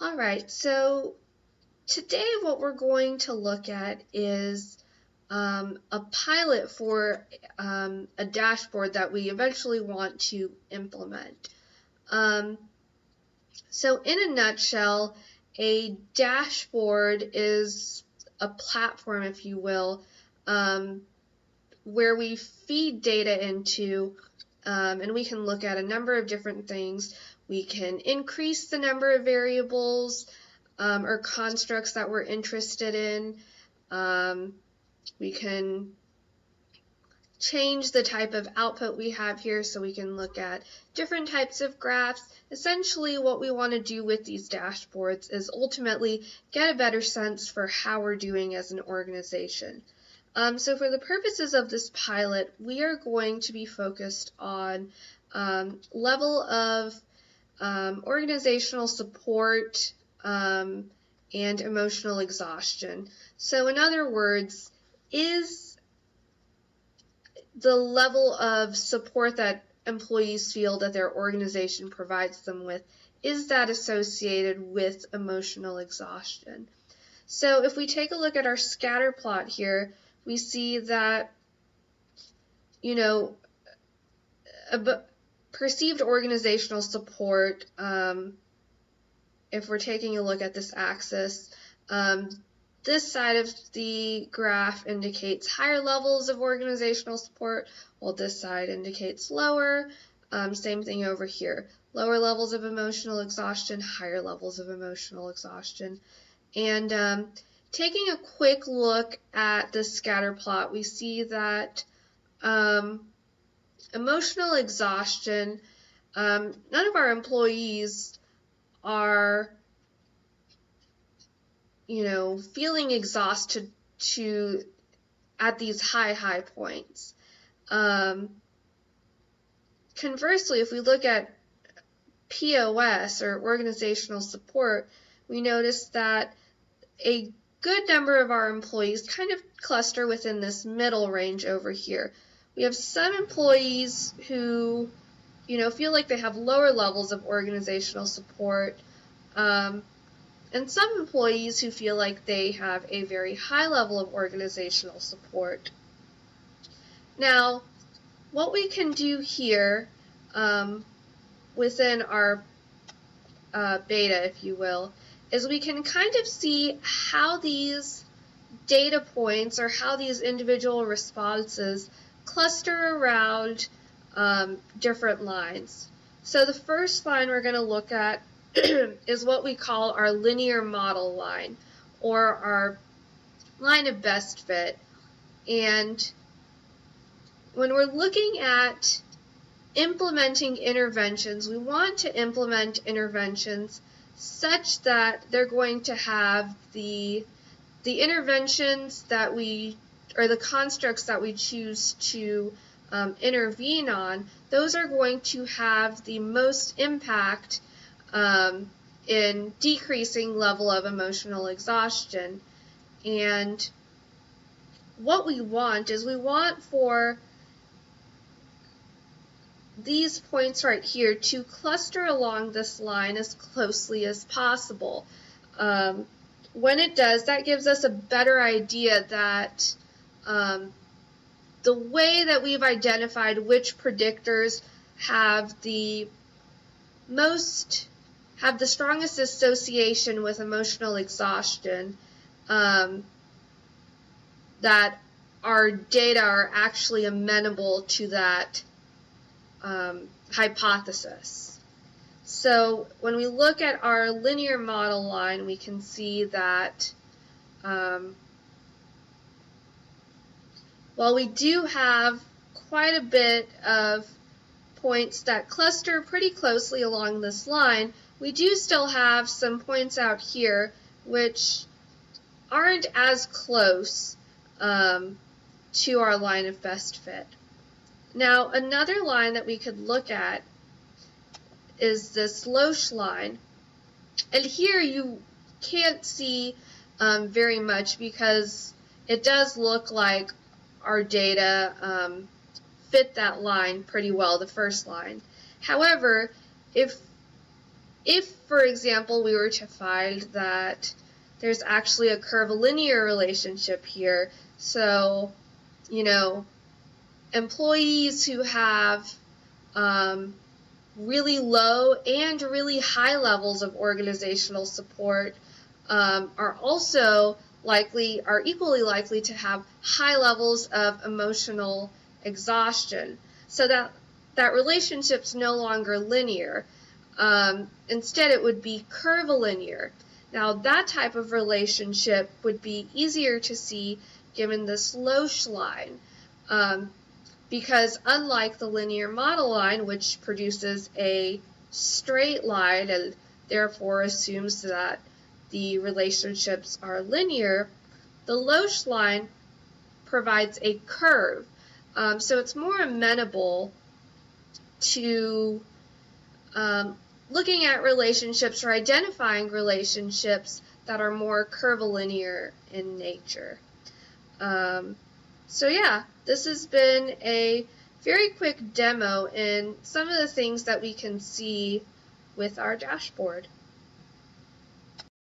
All right, so today what we're going to look at is a pilot for a dashboard that we eventually want to implement. So in a nutshell, a dashboard is a platform, if you will, where we feed data into, and we can look at a number of different things. We can increase the number of variables or constructs that we're interested in. We can change the type of output we have here, so we can look at different types of graphs. Essentially, what we want to do with these dashboards is ultimately get a better sense for how we're doing as an organization. So for the purposes of this pilot, we are going to be focused on level of organizational support and emotional exhaustion. So in other words, is the level of support that employees feel that their organization provides them with, is that associated with emotional exhaustion? So if we take a look at our scatter plot here, we see that, perceived organizational support, if we're taking a look at this axis, this side of the graph indicates higher levels of organizational support, while this side indicates lower. Same thing over here. Lower levels of emotional exhaustion, higher levels of emotional exhaustion. And taking a quick look at the scatter plot, we see that emotional exhaustion, none of our employees are feeling exhausted at these high points. Conversely, if we look at POS, or organizational support, we notice that a good number of our employees kind of cluster within this middle range over here. We have some employees who, feel like they have lower levels of organizational support, and some employees who feel like they have a very high level of organizational support. Now, what we can do here within our beta, if you will, is we can kind of see how these data points or how these individual responses cluster around different lines. So the first line we're going to look at is what we call our linear model line, or our line of best fit. And when we're looking at implementing interventions, we want to implement interventions such that they're going to have the interventions that we, or the constructs that we choose to intervene on, those are going to have the most impact in decreasing level of emotional exhaustion. And what we want is we want for these points right here to cluster along this line as closely as possible. When it does, that gives us a better idea that the way that we've identified which predictors have the strongest association with emotional exhaustion, that our data are actually amenable to that hypothesis. So when we look at our linear model line, we can see that while we do have quite a bit of points that cluster pretty closely along this line, we do still have some points out here which aren't as close to our line of best fit. Now, another line that we could look at is this Loesch line. And here you can't see very much because it does look like our data fit that line pretty well, the first line. However, if if, for example, we were to find that there's actually a curvilinear relationship here, so, employees who have really low and really high levels of organizational support are equally likely to have high levels of emotional exhaustion. So that relationship's no longer linear. Instead, it would be curvilinear. Now, that type of relationship would be easier to see given this Loesch line, because unlike the linear model line, which produces a straight line and therefore assumes that the relationships are linear, the Loesch line provides a curve. So it's more amenable to looking at relationships or identifying relationships that are more curvilinear in nature. So yeah, this has been a very quick demo in some of the things that we can see with our dashboard.